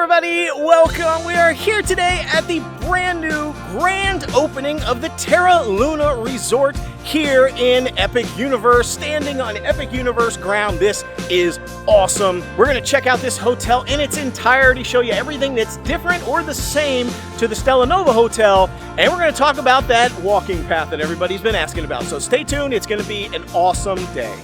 everybody, welcome. We are here today at the brand new grand opening of the Terra Luna Resort here in Epic Universe, standing on Epic Universe ground. This is awesome. We're going to check out this hotel in its entirety, show you everything that's different or the same to the Stella Nova hotel, and we're going to talk about that walking path that everybody's been asking about. So stay tuned, it's going to be an awesome day.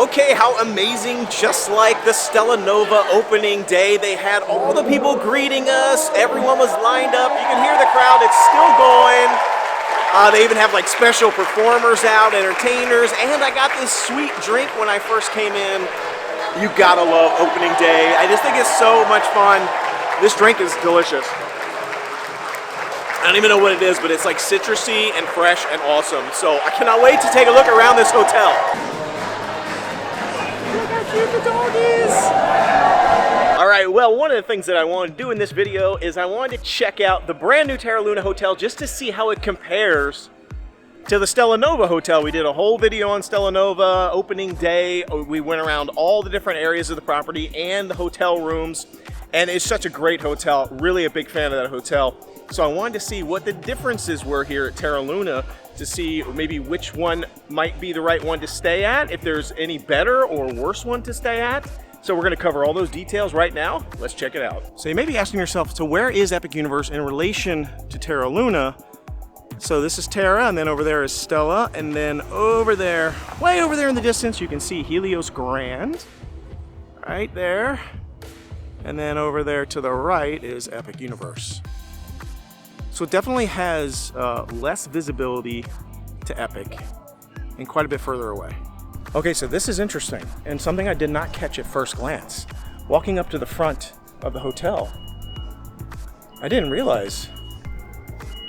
Okay, how amazing, just like the Stella Nova opening day, they had all the people greeting us, everyone was lined up, you can hear the crowd, it's still going. They even have like special performers out, entertainers, and I got this sweet drink when I first came in. You gotta love opening day, I just think it's so much fun. This drink is delicious. I don't even know what it is, but it's like citrusy and fresh and awesome. So I cannot wait to take a look around this hotel. Cute the dog is. All right, well, one of the things that I wanted to do in this video is I wanted to check out the brand new Terra Luna hotel just to see how it compares to the Stella Nova hotel. We did a whole video on Stella Nova opening day. We went around all the different areas of the property and the hotel rooms, and it's such a great hotel. Really a big fan of that hotel. So I wanted to see what the differences were here at Terra Luna, to see maybe which one might be the right one to stay at, if there's any better or worse one to stay at. So we're going to cover all those details right now. Let's check it out. So you may be asking yourself, so where is Epic Universe in relation to Terra Luna? So this is Terra, and then over there is Stella, and then over there, way over there in the distance, you can see Helios Grand, right there. And then over there to the right is Epic Universe. So it definitely has less visibility to Epic and quite a bit further away. Okay, so this is interesting and something I did not catch at first glance. Walking up to the front of the hotel, I didn't realize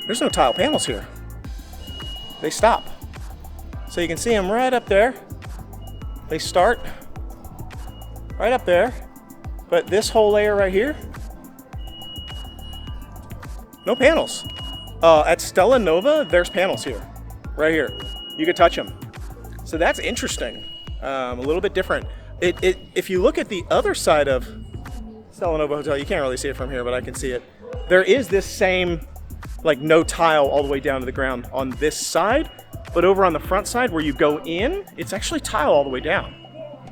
there's no tile panels here. They stop. So you can see them right up there. They start right up there, but this whole layer right here, no panels. At Stella Nova, there's panels here, right here. You can touch them. So that's interesting, a little bit different. If you look at the other side of Stella Nova Hotel, you can't really see it from here, but I can see it. There is this same, like no tile all the way down to the ground on this side, but over on the front side where you go in, it's actually tile all the way down.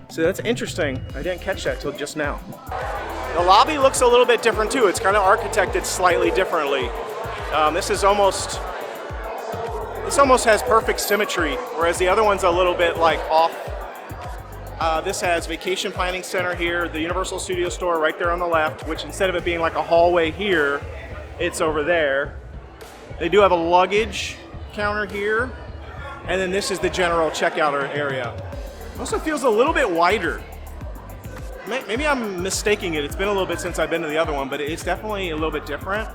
So that's interesting. I didn't catch that till just now. The lobby looks a little bit different too. It's kind of architected slightly differently. This almost has perfect symmetry, whereas the other one's a little bit like off. This has Vacation Planning Center here, the Universal Studio Store right there on the left, which instead of it being like a hallway here, it's over there. They do have a luggage counter here, and then this is the general checkout area. Also feels a little bit wider. Maybe I'm mistaking it. It's been a little bit since I've been to the other one, but it's definitely a little bit different.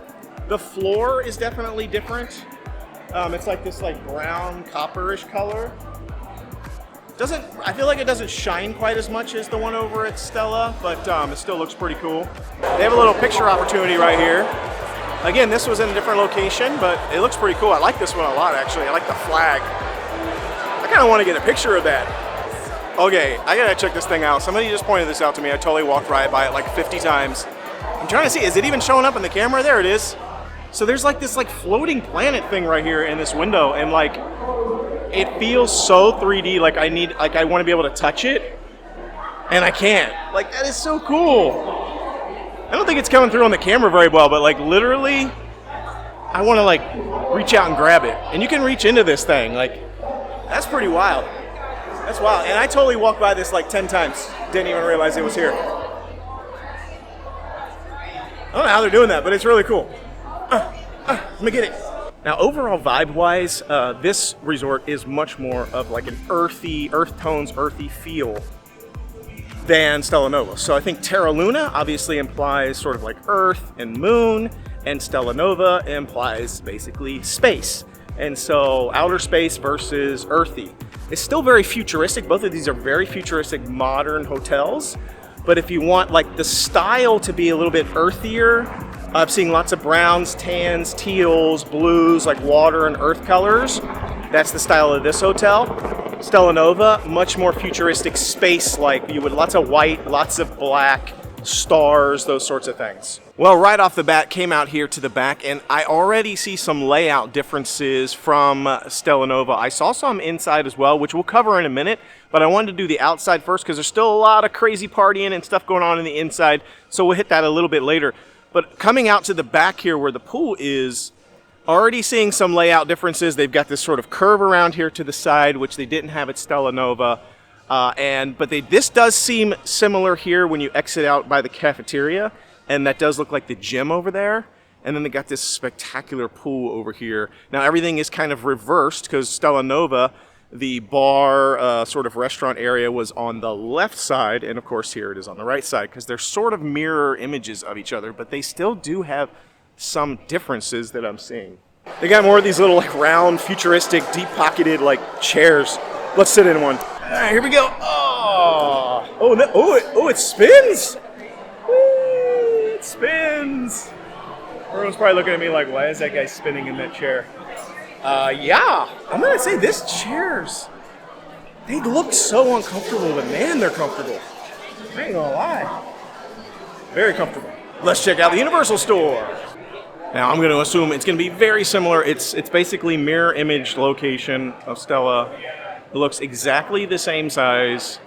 The floor is definitely different. It's like this like brown copperish color. I feel like it doesn't shine quite as much as the one over at Stella, but it still looks pretty cool. They have a little picture opportunity right here. Again, this was in a different location, but it looks pretty cool. I like this one a lot, actually. I like the flag. I kind of want to get a picture of that. Okay, I gotta check this thing out. Somebody just pointed this out to me. I totally walked right by it like 50 times. I'm trying to see, is it even showing up in the camera? There it is. So there's like this like floating planet thing right here in this window, and like it feels so 3D. Like I want to be able to touch it, and I can't. Like that is so cool. I don't think it's coming through on the camera very well, but like literally, I want to like reach out and grab it, and you can reach into this thing. Like that's pretty wild. That's wild. And I totally walked by this like 10 times. Didn't even realize it was here. I don't know how they're doing that, but it's really cool. Let me get it. Now, overall vibe-wise, this resort is much more of like an earthy, earth tones, earthy feel than Stella Nova. So I think Terra Luna obviously implies sort of like Earth and Moon, and Stella Nova implies basically space. And so outer space versus earthy. It's still very futuristic. Both of these are very futuristic modern hotels. But if you want like the style to be a little bit earthier, I'm seeing lots of browns, tans, teals, blues, like water and earth colors. That's the style of this hotel. Stella Nova, much more futuristic space-like. You would lots of white, lots of black, stars, those sorts of things. Well, right off the bat, came out here to the back, and I already see some layout differences from Stella Nova. I saw some inside as well, which we'll cover in a minute, but I wanted to do the outside first because there's still a lot of crazy partying and stuff going on in the inside, so we'll hit that a little bit later. But coming out to the back here where the pool is, already seeing some layout differences. They've got this sort of curve around here to the side, which they didn't have at Stella Nova. This does seem similar here when you exit out by the cafeteria, and that does look like the gym over there. And then they got this spectacular pool over here. Now everything is kind of reversed because Stella Nova, the bar sort of restaurant area was on the left side, and of course here it is on the right side because they're sort of mirror images of each other, but they still do have some differences that I'm seeing. They got more of these little like round, futuristic, deep-pocketed like chairs. Let's sit in one. All right, here we go. It spins. Woo, it spins. Everyone's probably looking at me like, why is that guy spinning in that chair? Yeah, I'm gonna say this chairs, they look so uncomfortable, but man, they're comfortable. I ain't gonna lie. Very comfortable. Let's check out the Universal store. Now, I'm going to assume it's going to be very similar. It's basically mirror image location of Stella. It looks exactly the same size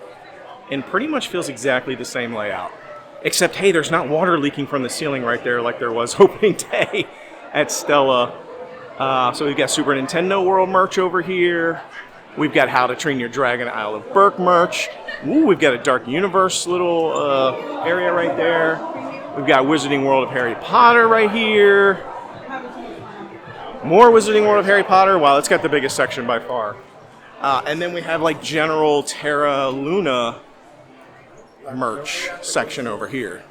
and pretty much feels exactly the same layout. Except, hey, there's not water leaking from the ceiling right there like there was opening day at Stella. So we've got Super Nintendo World merch over here. We've got How to Train Your Dragon Isle of Berk merch. Ooh, we've got a Dark Universe little area right there. We've got Wizarding World of Harry Potter right here. More Wizarding World of Harry Potter. Wow, it's got the biggest section by far. And then we have like general Terra Luna merch section over here.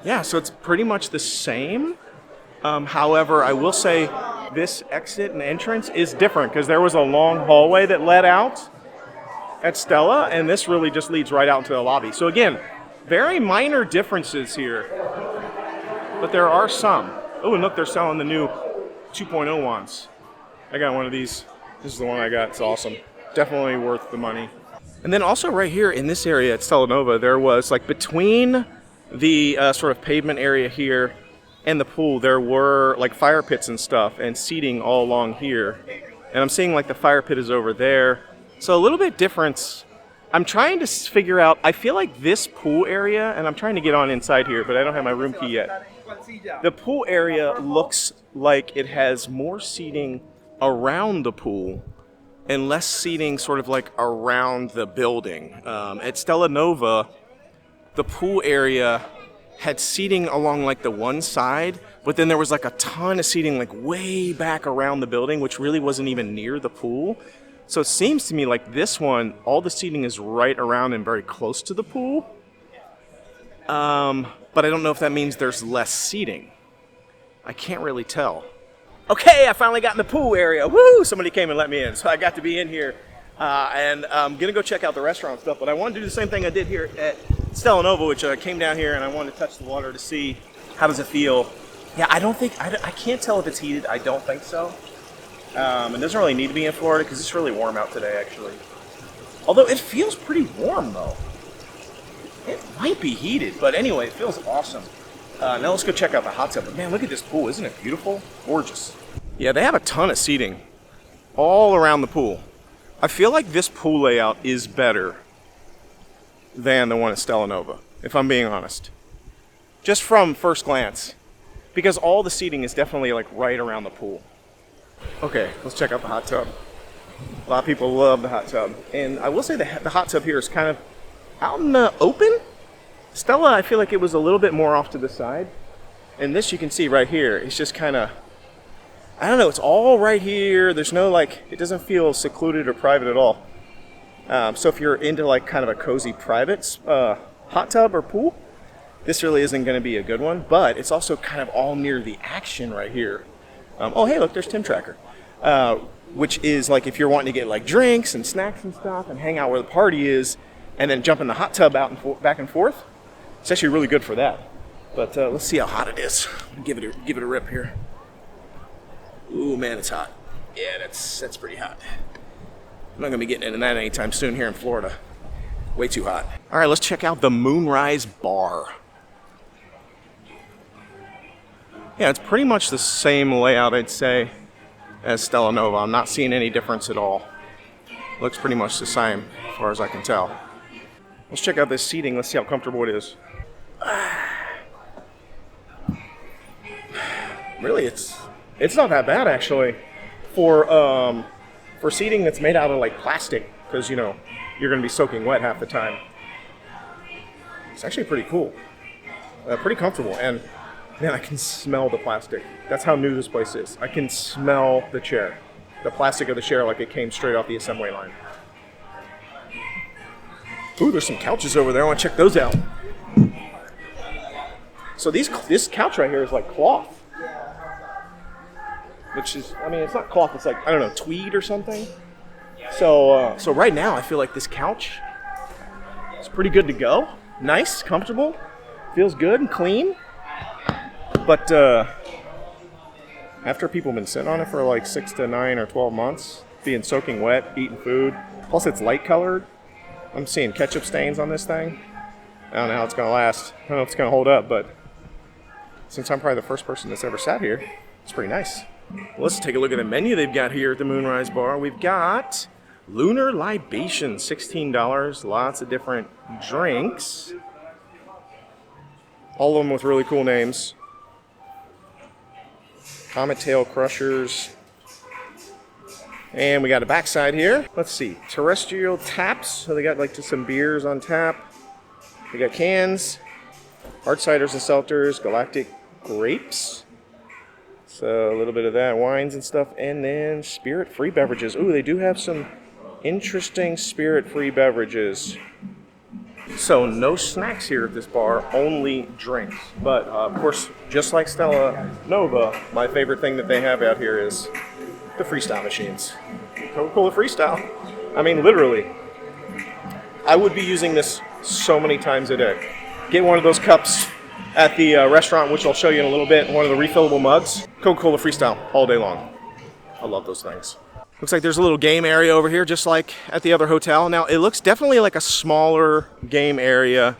Yeah, so it's pretty much the same. However, I will say this exit and entrance is different because there was a long hallway that led out at Stella, and this really just leads right out into the lobby. So again, very minor differences here, but there are some. Oh, and look, they're selling the new 2.0 ones. I got one of these. This is the one I got. It's awesome. Definitely worth the money. And then also right here in this area at Stella Nova, there was like between the sort of pavement area here and the pool, there were like fire pits and stuff and seating all along here. And I'm seeing like the fire pit is over there. So a little bit different. I'm trying to figure out, I feel like this pool area, and I'm trying to get on inside here, but I don't have my room key yet. The pool area looks like it has more seating around the pool and less seating sort of like around the building. At Stella Nova, the pool area had seating along like the one side, but then there was like a ton of seating like way back around the building, which really wasn't even near the pool. So it seems to me like this one, all the seating is right around and very close to the pool. But I don't know if that means there's less seating. I can't really tell. Okay, I finally got in the pool area. Woo! Somebody came and let me in, so I got to be in here. And I'm going to go check out the restaurant stuff, but I want to do the same thing I did here at Stella Nova, which I came down here and I wanted to touch the water to see how does it feel. Yeah, I can't tell if it's heated. I don't think so. It doesn't really need to be in Florida because it's really warm out today, actually. Although it feels pretty warm, though. It might be heated, but anyway, it feels awesome. Now let's go check out the hot tub. But man, look at this pool. Isn't it beautiful? Gorgeous. Yeah, they have a ton of seating all around the pool. I feel like this pool layout is better than the one at Stella Nova, if I'm being honest. Just from first glance. Because all the seating is definitely like right around the pool. Okay, let's check out the hot tub. A lot of people love the hot tub. And I will say the hot tub here is kind of out in the open. Stella, I feel like it was a little bit more off to the side. And this you can see right here, it's just kind of I don't know, it's all right here. There's no like, it doesn't feel secluded or private at all. So if you're into like kind of a cozy private hot tub or pool, this really isn't going to be a good one, but it's also kind of all near the action right here. Oh, hey, look, there's Tim Tracker, which is like if you're wanting to get like drinks and snacks and stuff and hang out where the party is and then jump in the hot tub out and back and forth. It's actually really good for that. But let's see how hot it is. Give it a rip here. Ooh, man, it's hot. Yeah, that's pretty hot. I'm not going to be getting into that anytime soon here in Florida. Way too hot. All right, let's check out the Moonrise Bar. Yeah, it's pretty much the same layout, I'd say, as Stella Nova. I'm not seeing any difference at all. Looks pretty much the same, as far as I can tell. Let's check out this seating. Let's see how comfortable it is. Really, it's not that bad, actually, for seating that's made out of like plastic, because you know you're going to be soaking wet half the time. It's actually pretty cool, pretty comfortable, and man, I can smell the plastic. That's how new this place is. I can smell the chair, the plastic of the chair, like it came straight off the assembly line. Ooh, there's some couches over there. I want to check those out. So this couch right here is like cloth. Which is, I mean, it's not cloth, it's like, I don't know, tweed or something. So right now, I feel like this couch is pretty good to go. Nice, comfortable, feels good and clean. But after people have been sitting on it for like 6 to 9 or 12 months, being soaking wet, eating food, plus it's light colored. I'm seeing ketchup stains on this thing. I don't know how it's going to last. I don't know if it's going to hold up, but since I'm probably the first person that's ever sat here, it's pretty nice. Well, let's take a look at the menu they've got here at the Moonrise Bar. We've got Lunar Libation, $16. Lots of different drinks. All of them with really cool names. Comet Tail Crushers. And we got a backside here. Let's see. Terrestrial Taps. So they got like just some beers on tap. We got cans. Hard ciders and seltzers. Galactic Grapes. So a little bit of that, wines and stuff, and then spirit-free beverages. Ooh, they do have some interesting spirit-free beverages. So no snacks here at this bar, only drinks. But of course, just like Stella Nova, my favorite thing that they have out here is the freestyle machines. Coca-Cola Freestyle. I mean, literally, I would be using this so many times a day. Get one of those cups at the restaurant, which I'll show you in a little bit, one of the refillable mugs. Coca-Cola Freestyle all day long. I love those things. Looks like there's a little game area over here, just like at the other hotel. Now, it looks definitely like a smaller game area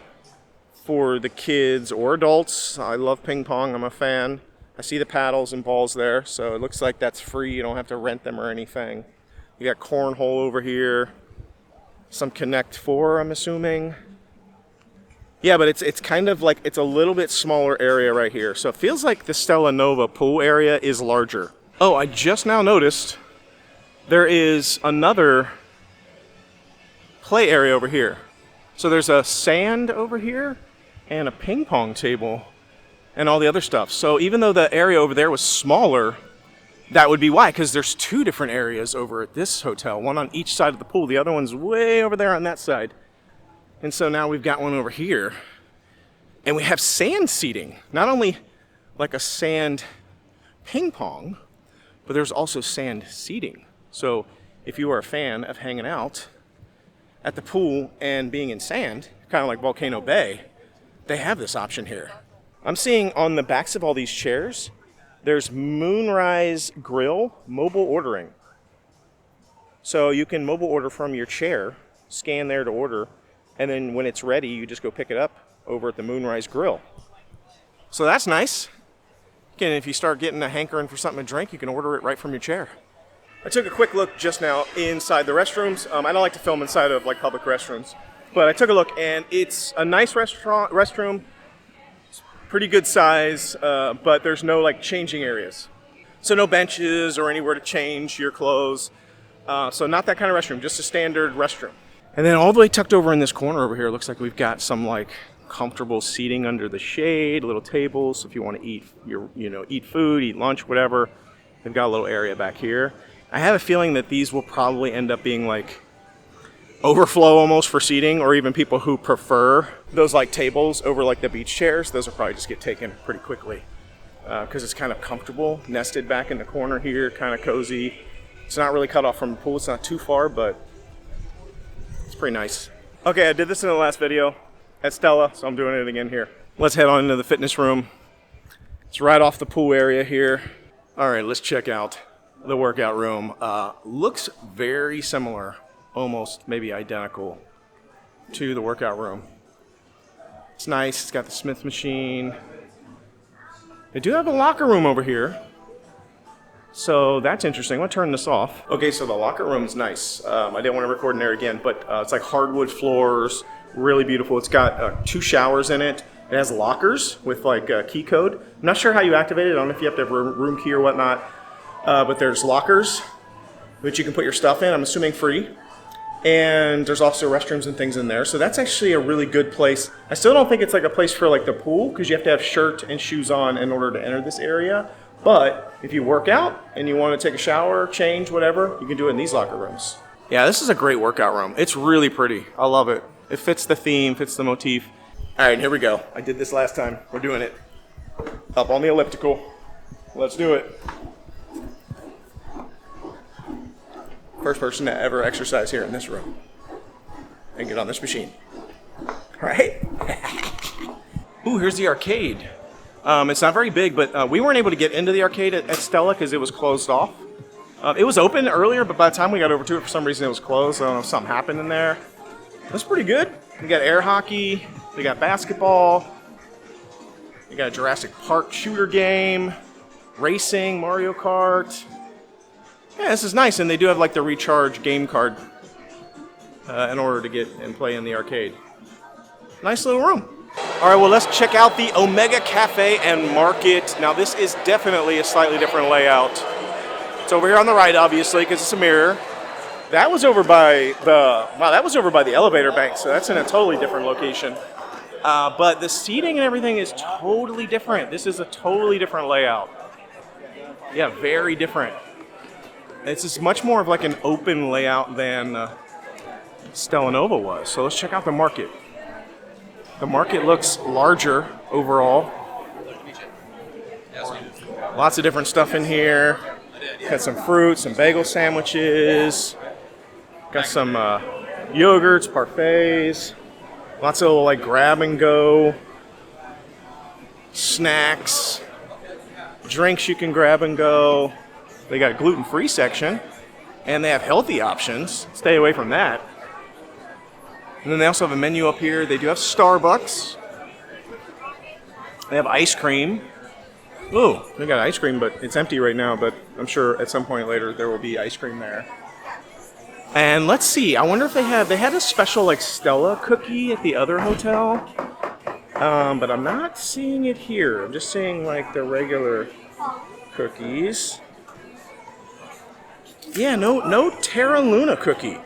for the kids or adults. I love ping pong. I'm a fan. I see the paddles and balls there, so it looks like that's free. You don't have to rent them or anything. You got cornhole over here. Some Connect 4, I'm assuming. Yeah, but it's kind of like, it's a little bit smaller area right here. So it feels like the Stella Nova pool area is larger. Oh, I just now noticed there is another play area over here. So there's a sand over here and a ping pong table and all the other stuff. So even though the area over there was smaller, that would be why, because there's 2 different areas over at this hotel. One on each side of the pool. The other one's way over there on that side. And so now we've got one over here, and we have sand seating. Not only like a sand ping pong, but there's also sand seating. So if you are a fan of hanging out at the pool and being in sand, kind of like Volcano Bay, they have this option here. I'm seeing on the backs of all these chairs, there's Moonrise Grill mobile ordering. So you can mobile order from your chair, scan there to order, and then when it's ready, you just go pick it up over at the Moonrise Grill. So that's nice. Again, if you start getting a hankering for something to drink, you can order it right from your chair. I took a quick look just now inside the restrooms. I don't like to film inside of like public restrooms, but I took a look and it's a nice restroom. It's pretty good size, but there's no like changing areas. So no benches or anywhere to change your clothes. So not that kind of restroom, just a standard restroom. And then all the way tucked over in this corner over here, looks like we've got some like comfortable seating under the shade, little tables if you want to eat eat food, eat lunch, whatever. They've got a little area back here. I have a feeling that these will probably end up being like overflow almost for seating, or even people who prefer those like tables over like the beach chairs. Those will probably just get taken pretty quickly because it's kind of comfortable, nested back in the corner here, kind of cozy. It's not really cut off from the pool. It's not too far, but it's pretty nice. Okay, I did this in the last video at Stella, so I'm doing it again here. Let's head on into the fitness room. It's right off the pool area here. All right, let's check out the workout room. Looks very similar, almost maybe identical to the workout room. It's nice. It's got the Smith machine. They do have a locker room over here, so that's interesting. I'm gonna turn this off. Okay, so the locker room's nice. I didn't want to record in there again, but it's like hardwood floors, really beautiful. It's got 2 showers in it. It has lockers with like a key code. I'm not sure how you activate it. I don't know if you have to have a room key or whatnot, but there's lockers which you can put your stuff in. I'm assuming free. And there's also restrooms and things in there. So that's actually a really good place. I still don't think it's like a place for like the pool because you have to have shirt and shoes on in order to enter this area. But if you work out and you want to take a shower, change, whatever, you can do it in these locker rooms. Yeah, this is a great workout room. It's really pretty. I love it. It fits the theme, fits the motif. All right, here we go. I did this last time. We're doing it. Up on the elliptical. Let's do it. First person to ever exercise here in this room and get on this machine. All right. Ooh, here's the arcade. It's not very big, but we weren't able to get into the arcade at Stella because it was closed off. It was open earlier, but by the time we got over to it, for some reason it was closed. I don't know if something happened in there. That's pretty good. We got air hockey. We got basketball. We got a Jurassic Park shooter game. Racing, Mario Kart. Yeah, this is nice, and they do have like the recharge game card in order to get and play in the arcade. Nice little room. All right, well, let's check out the Omega Cafe and Market. Now, this is definitely a slightly different layout. It's over here on the right, obviously, because it's a mirror. That was over by the elevator bank, so that's in a totally different location. But the seating and everything is totally different. This is a totally different layout. Yeah, very different. This is much more of like an open layout than Stella Nova was. So let's check out the market. The market looks larger overall. Lots of different stuff in here. Got some fruit, some bagel sandwiches. Got some yogurts, parfaits. Lots of like grab and go snacks, drinks you can grab and go. They got a gluten-free section, and they have healthy options. Stay away from that. And then they also have a menu up here. They do have Starbucks. They have ice cream. Ooh, they got ice cream, but it's empty right now, but I'm sure at some point later there will be ice cream there. And let's see, I wonder if they had a special like Stella cookie at the other hotel, but I'm not seeing it here. I'm just seeing like the regular cookies. Yeah, no Terra Luna cookie.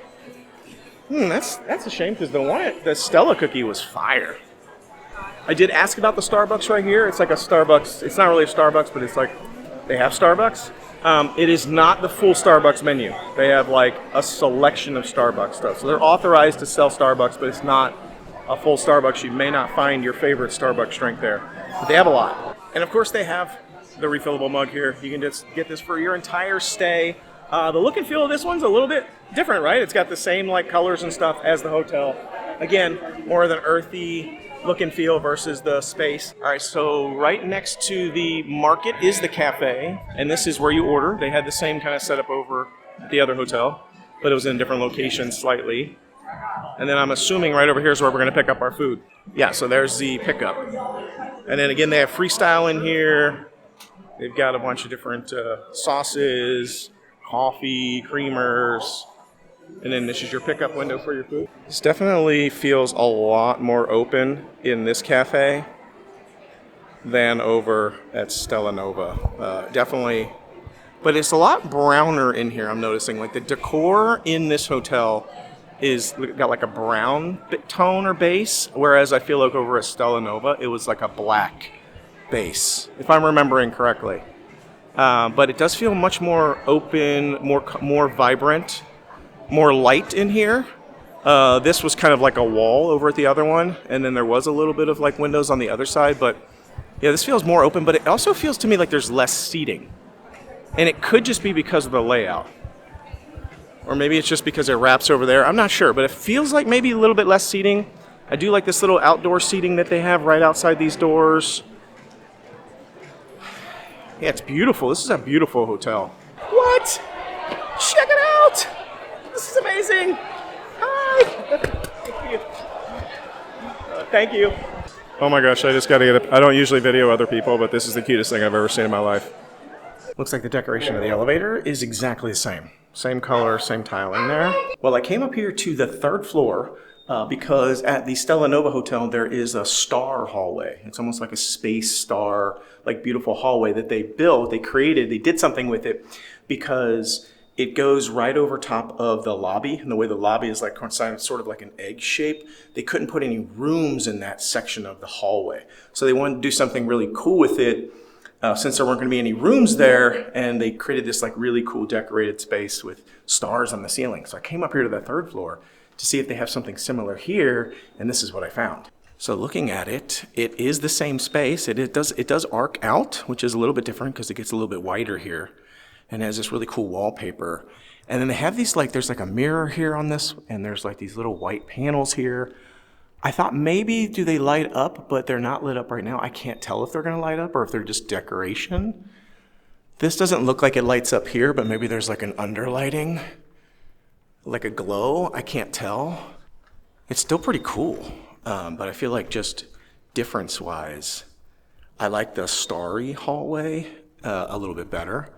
That's a shame because the Stella cookie was fire. I did ask about the Starbucks right here. It's like a Starbucks. It's not really a Starbucks, but it's like they have Starbucks. It is not the full Starbucks menu. They have like a selection of Starbucks stuff. So they're authorized to sell Starbucks, but it's not a full Starbucks. You may not find your favorite Starbucks drink there, but they have a lot. And of course they have the refillable mug here. You can just get this for your entire stay. The look and feel of this one's a little bit different, right? It's got the same like colors and stuff as the hotel. Again, more of an earthy look and feel versus the space. All right, so right next to the market is the cafe, and this is where you order. They had the same kind of setup over at the other hotel, but it was in a different location slightly. And then I'm assuming right over here is where we're going to pick up our food. Yeah, so there's the pickup. And then again, they have freestyle in here. They've got a bunch of different sauces, coffee, creamers, and then this is your pickup window for your food. This definitely feels a lot more open in this cafe than over at Stella Nova. Definitely, but it's a lot browner in here, I'm noticing. Like the decor in this hotel is got like a brown tone or base, whereas I feel like over at Stella Nova, it was like a black base, if I'm remembering correctly. but it does feel much more open, more vibrant, more light in here. This was kind of like a wall over at the other one, and then there was a little bit of like windows on the other side, but yeah, this feels more open, but it also feels to me like there's less seating. And it could just be because of the layout. Or maybe it's just because it wraps over there. I'm not sure, but it feels like maybe a little bit less seating. I do like this little outdoor seating that they have right outside these doors. Yeah, it's beautiful. This is a beautiful hotel. What? Check it out! This is amazing! Hi! Thank you. Thank you. Oh my gosh, I just gotta get it. I don't usually video other people, but this is the cutest thing I've ever seen in my life. Looks like the decoration of the elevator is exactly the same. Same color, same tiling there. Well, I came up here to the 3rd floor because at the Stella Nova Hotel, there is a star hallway. It's almost like a space star, like beautiful hallway that they built, they created, they did something with it because it goes right over top of the lobby. And the way the lobby is like sort of like an egg shape, they couldn't put any rooms in that section of the hallway. So they wanted to do something really cool with it since there weren't going to be any rooms there, and they created this like really cool decorated space with stars on the ceiling. So I came up here to the 3rd floor to see if they have something similar here, and this is what I found. So looking at it, it is the same space. It does arc out, which is a little bit different because it gets a little bit wider here, and it has this really cool wallpaper. And then they have these like, there's like a mirror here on this, and there's like these little white panels here. I thought maybe do they light up, but they're not lit up right now. I can't tell if they're gonna light up or if they're just decoration. This doesn't look like it lights up here, but maybe there's like an underlighting, like a glow. I can't tell. It's still pretty cool, but I feel like just difference-wise, I like the starry hallway a little bit better.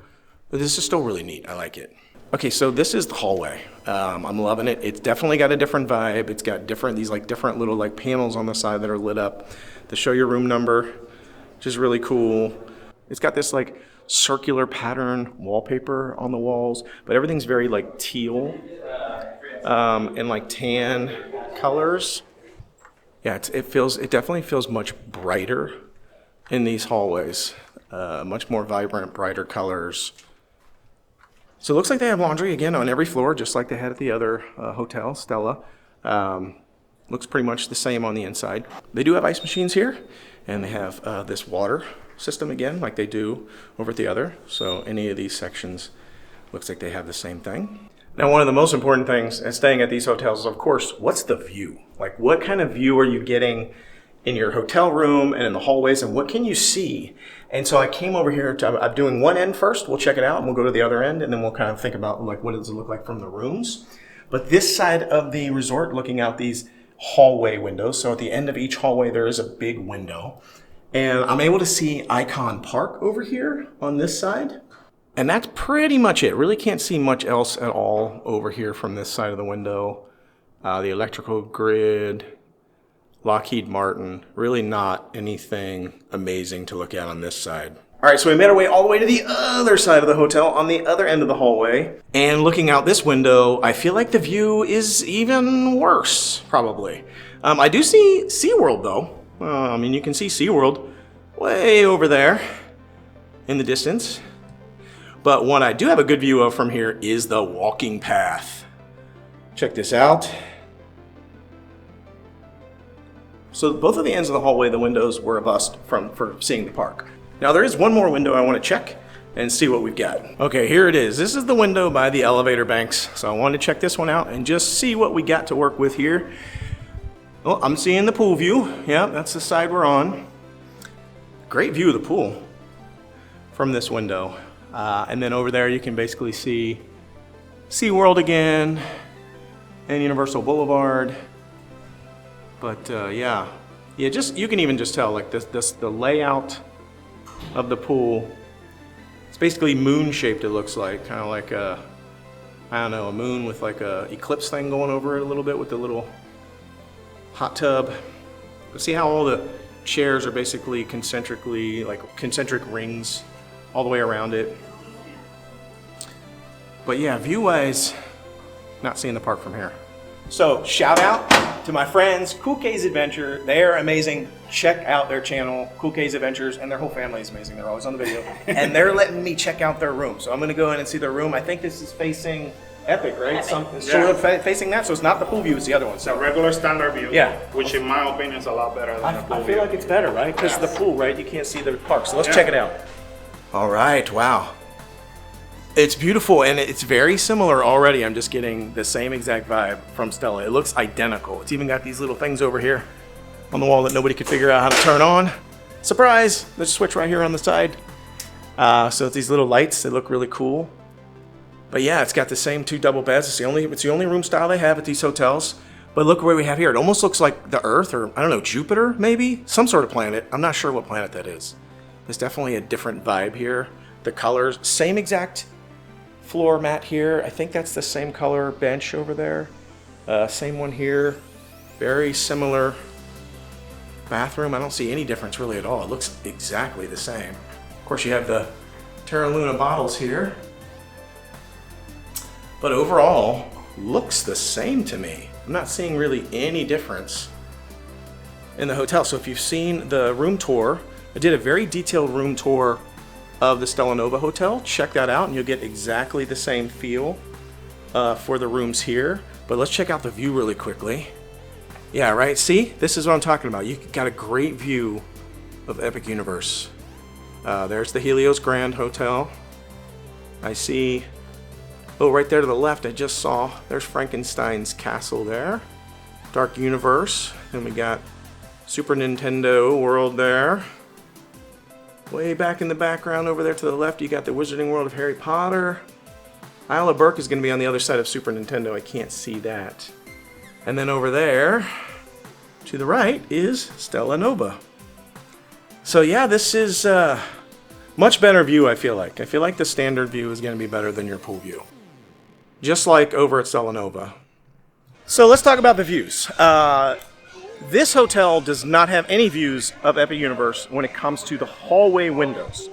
But this is still really neat. I like it. Okay, so this is the hallway. I'm loving it. It's definitely got a different vibe. It's got these like different little like panels on the side that are lit up to show your room number, which is really cool. It's got this like circular pattern wallpaper on the walls, but everything's very like teal and like tan colors. Yeah, it definitely feels much brighter in these hallways. Much more vibrant, brighter colors. So it looks like they have laundry again on every floor, just like they had at the other hotel, Stella. Looks pretty much the same on the inside. They do have ice machines here, and they have this water system again, like they do over at the other. So any of these sections looks like they have the same thing. Now, one of the most important things at staying at these hotels is, of course, what's the view? Like, what kind of view are you getting in your hotel room and in the hallways, and what can you see? And so I came over here I'm doing one end first. We'll check it out and we'll go to the other end, and then we'll kind of think about like, what does it look like from the rooms? But this side of the resort, looking out these hallway windows. So at the end of each hallway, there is a big window, and I'm able to see Icon Park over here on this side. And that's pretty much it. Really can't see much else at all over here from this side of the window. The electrical grid, Lockheed Martin, really not anything amazing to look at on this side. All right, so we made our way all the way to the other side of the hotel, on the other end of the hallway. And looking out this window, I feel like the view is even worse, probably. I do see SeaWorld, though. I mean, you can see SeaWorld way over there in the distance. But what I do have a good view of from here is the walking path. Check this out. So both of the ends of the hallway, the windows were a bust for seeing the park. Now there is one more window I want to check and see what we've got. Okay, here it is. This is the window by the elevator banks. So I wanted to check this one out and just see what we got to work with here. Well, I'm seeing the pool view. Yeah, that's the side we're on. Great view of the pool from this window. And then over there you can basically see SeaWorld again and Universal Boulevard. But yeah, you can even just tell like the layout of the pool. It's basically moon shaped, it looks like, kind of like a, I don't know, a moon with like a eclipse thing going over it a little bit with the little hot tub. But see how all the chairs are basically concentric rings all the way around it. But yeah, view-wise, not seeing the park from here. So shout out to my friends, Cool K's Adventure. They're amazing. Check out their channel, Cool K's Adventures, and their whole family is amazing. They're always on the video. And they're letting me check out their room. So I'm going to go in and see their room. I think this is facing Epic, right? Sort of facing that. So it's not the pool view, it's the other one. So the regular standard view. Yeah. Which in my opinion is a lot better than the pool I feel like it's better, right? Because the pool, right? You can't see the park. So let's check it out. All right. Wow. It's beautiful, and it's very similar already. I'm just getting the same exact vibe from Stella. It looks identical. It's even got these little things over here on the wall that nobody could figure out how to turn on. Surprise! There's a switch right here on the side. So it's these little lights. They look really cool. But yeah, it's got the same 2 double beds. It's the only room style they have at these hotels. But look where we have here. It almost looks like the Earth, or I don't know, Jupiter maybe? Some sort of planet. I'm not sure what planet that is. There's definitely a different vibe here. The colors, same exact floor mat here. I think that's the same color bench over there. Same one here. Very similar bathroom. I don't see any difference really at all. It looks exactly the same. Of course, you have the Terra Luna bottles here. But overall, looks the same to me. I'm not seeing really any difference in the hotel. So if you've seen the room tour, I did a very detailed room tour of the Stella Nova Hotel. Check that out and you'll get exactly the same feel for the rooms here. But let's check out the view really quickly. Yeah, right, see? This is what I'm talking about. You got a great view of Epic Universe. There's the Helios Grand Hotel. I see, oh, right there to the left, I just saw, there's Frankenstein's castle there. Dark Universe. Then we got Super Nintendo World there. Way back in the background over there to the left, you got the Wizarding World of Harry Potter. Isle of Berk is going to be on the other side of Super Nintendo. I can't see that. And then over there, to the right, is Stella Nova. So yeah, this is a much better view, I feel like. I feel like the standard view is going to be better than your pool view. Just like over at Stella Nova. So let's talk about the views. This hotel does not have any views of Epic Universe when it comes to the hallway windows.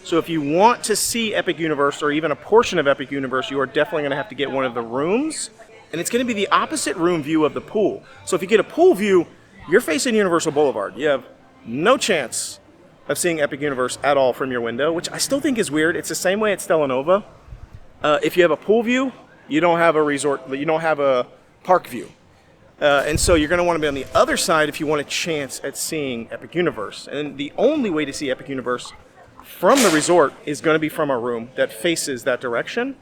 So if you want to see Epic Universe or even a portion of Epic Universe, you are definitely going to have to get one of the rooms. And it's going to be the opposite room view of the pool. So if you get a pool view, you're facing Universal Boulevard. You have no chance of seeing Epic Universe at all from your window, which I still think is weird. It's the same way at Stella Nova. If you have a pool view, you don't have a resort, you don't have a park view. And so you're going to want to be on the other side if you want a chance at seeing Epic Universe. And the only way to see Epic Universe from the resort is going to be from a room that faces that direction.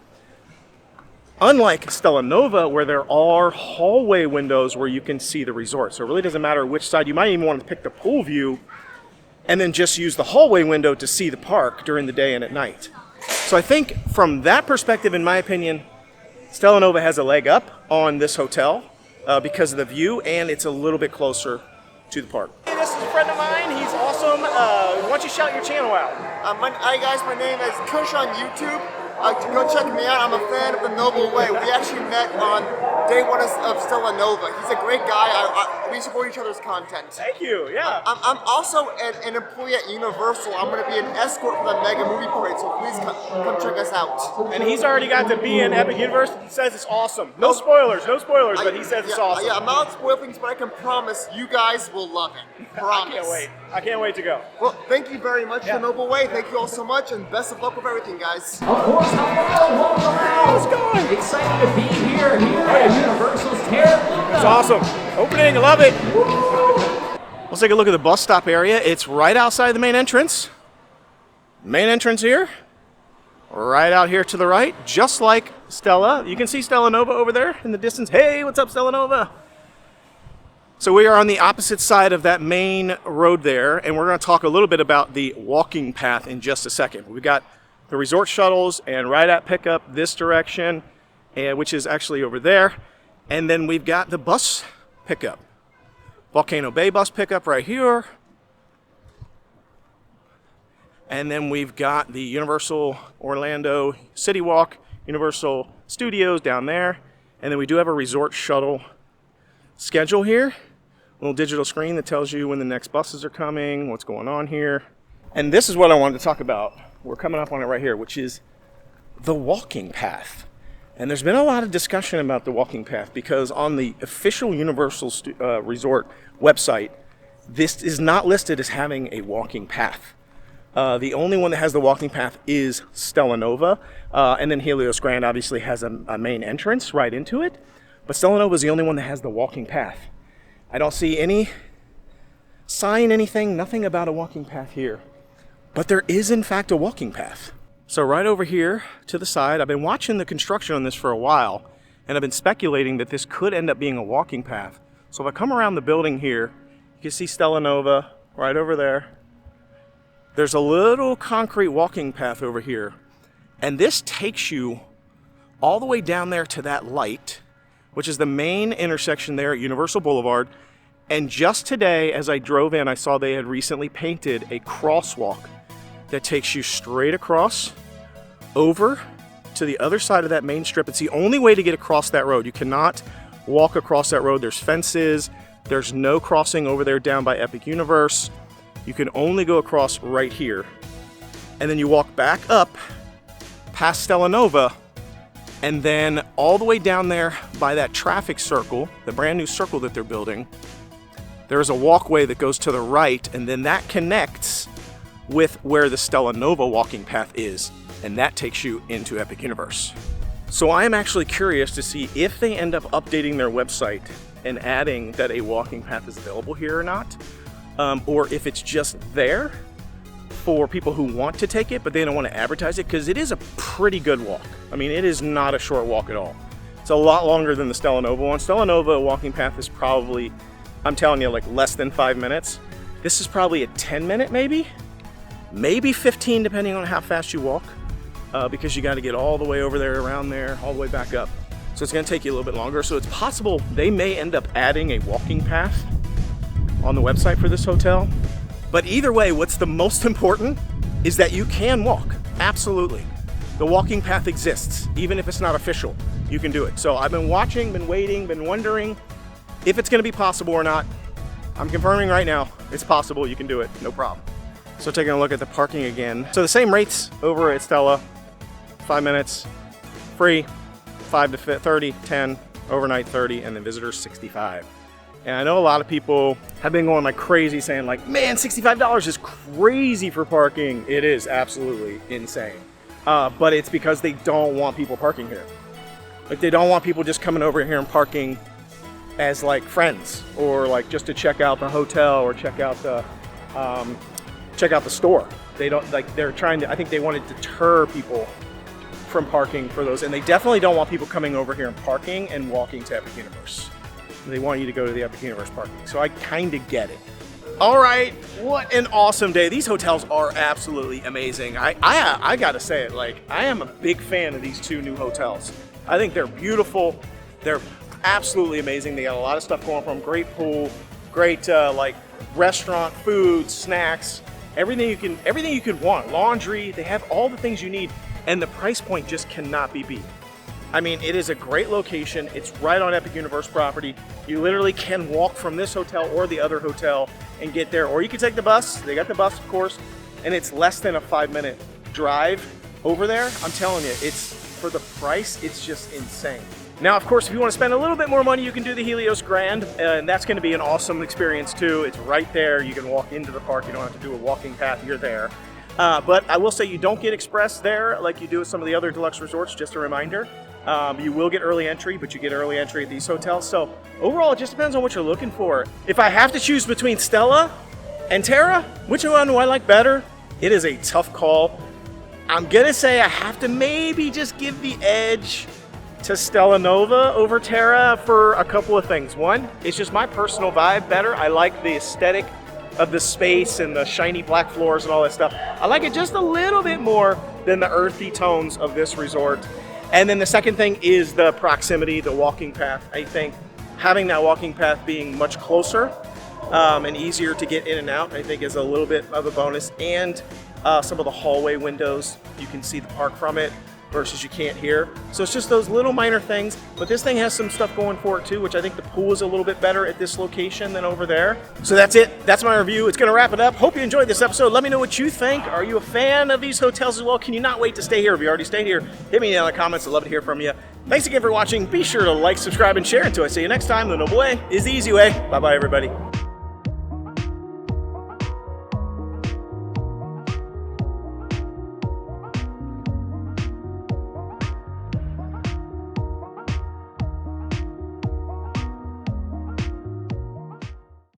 Unlike Stella Nova, where there are hallway windows where you can see the resort. So it really doesn't matter which side. You might even want to pick the pool view and then just use the hallway window to see the park during the day and at night. So I think from that perspective, in my opinion, Stella Nova has a leg up on this hotel. Because of the view, and it's a little bit closer to the park. Hey, this is a friend of mine. He's awesome. Why don't you shout your channel out? Hi guys, my name is Kush on YouTube. Go check me out. I'm a fan of the Noble Way. We actually met on day one of Stella Nova. He's a great guy. We support each other's content. Thank you. Yeah. I'm also an employee at Universal. I'm going to be an escort for the Mega Movie Parade, so please come check us out. And he's already got to be in Epic Universe. He says it's awesome. No spoilers, but he says it's awesome. Yeah, I'm not spoiling things, but I can promise you guys will love it. Promise. I can't wait to go. Well, thank you very much, The Noble Way. Thank you all so much, and best of luck with everything, guys. Of course, welcome How's it going? Excited to be here at Universal's Terra Luna. It's awesome. Opening, I love it. Let's take a look at the bus stop area. It's right outside the main entrance. Main entrance here. Right out here to the right, just like Stella. You can see Stella Nova over there in the distance. Hey, what's up, Stella Nova? So we are on the opposite side of that main road there, and we're going to talk a little bit about the walking path in just a second. We got the resort shuttles and right at pickup this direction, which is actually over there. And then we've got the bus pickup. Volcano Bay bus pickup right here. And then we've got the Universal Orlando City Walk, Universal Studios down there. And then we do have a resort shuttle schedule here. A little digital screen that tells you when the next buses are coming, what's going on here. And this is what I wanted to talk about. We're coming up on it right here, which is the walking path. And there's been a lot of discussion about the walking path because on the official Universal Resort website, this is not listed as having a walking path. The only one that has the walking path is Stella Nova, and then Helios Grand obviously has a main entrance right into it, but Stella Nova is the only one that has the walking path. I don't see any sign, anything, nothing about a walking path here, but there is in fact a walking path. So right over here to the side, I've been watching the construction on this for a while, and I've been speculating that this could end up being a walking path. So if I come around the building here, you can see Stella Nova right over there. There's a little concrete walking path over here, and this takes you all the way down there to that light, which is the main intersection there at Universal Boulevard. And just today, as I drove in, I saw they had recently painted a crosswalk that takes you straight across over to the other side of that main strip. It's the only way to get across that road. You cannot walk across that road. There's fences. There's no crossing over there down by Epic Universe. You can only go across right here. And then you walk back up past Stella Nova, and then all the way down there by that traffic circle, the brand new circle that they're building, there's a walkway that goes to the right, and then that connects with where the Stella Nova walking path is, and that takes you into Epic Universe. So I am actually curious to see if they end up updating their website and adding that a walking path is available here or not, or if it's just there for people who want to take it but they don't want to advertise it, because it is a pretty good walk. I mean, it is not a short walk at all. It's a lot longer than the Stella Nova one. Stella Nova walking path is probably, I'm telling you, like less than 5 minutes. This is probably a 10-minute maybe 15 depending on how fast you walk, because you got to get all the way over there, around there, all the way back up. So it's going to take you a little bit longer. So it's possible they may end up adding a walking path on the website for this hotel. But either way, what's the most important is that you can walk. Absolutely. The walking path exists, even if it's not official. You can do it. So I've been watching, been waiting, been wondering if it's going to be possible or not. I'm confirming right now it's possible. You can do it, no problem. So taking a look at the parking again. So the same rates over at Stella, 5 minutes, free, 5 to 30, 10, overnight 30, and then visitors 65. And I know a lot of people have been going like crazy saying like, man, $65 is crazy for parking. It is absolutely insane. But it's because they don't want people parking here. Like they don't want people just coming over here and parking as like friends, or like just to check out the hotel or check out the store. They don't like, they're trying to, I think they want to deter people from parking for those. And they definitely don't want people coming over here and parking and walking to Epic Universe. They want you to go to the Epic Universe parking. So I kind of get it. All right, what an awesome day. These hotels are absolutely amazing. I gotta say it, like I am a big fan of these two new hotels. I think they're beautiful. They're absolutely amazing. They got a lot of stuff going for them. Great pool, great like restaurant, food, snacks, everything you could want. Laundry, they have all the things you need, and the price point just cannot be beat. I mean, it is a great location. It's right on Epic Universe property. You literally can walk from this hotel or the other hotel and get there, or you can take the bus. They got the bus, of course, and it's less than a 5-minute drive over there. I'm telling you, it's for the price, it's just insane. Now, of course, if you want to spend a little bit more money, you can do the Helios Grand, and that's going to be an awesome experience too. It's right there. You can walk into the park. You don't have to do a walking path. You're there. But I will say you don't get express there like you do at some of the other deluxe resorts, just a reminder. You will get early entry, but you get early entry at these hotels. So overall, it just depends on what you're looking for. If I have to choose between Stella and Tera, which one do I like better? It is a tough call. I'm gonna say I have to maybe just give the edge to Stella Nova over Tera for a couple of things. One, it's just my personal vibe better. I like the aesthetic of the space and the shiny black floors and all that stuff. I like it just a little bit more than the earthy tones of this resort. And then the second thing is the proximity, the walking path. I think having that walking path being much closer and easier to get in and out, I think is a little bit of a bonus. And some of the hallway windows, you can see the park from it. versus you can't here. So it's just those little minor things, but this thing has some stuff going for it too, which I think the pool is a little bit better at this location than over there. So that's it. That's my review. It's gonna wrap it up. Hope you enjoyed this episode. Let me know what you think. Are you a fan of these hotels as well? Can you not wait to stay here? If you already stayed here, hit me in the comments. I'd love to hear from you. Thanks again for watching. Be sure to like, subscribe, and share. Until I see you next time, the noble way is the easy way. Bye-bye, everybody.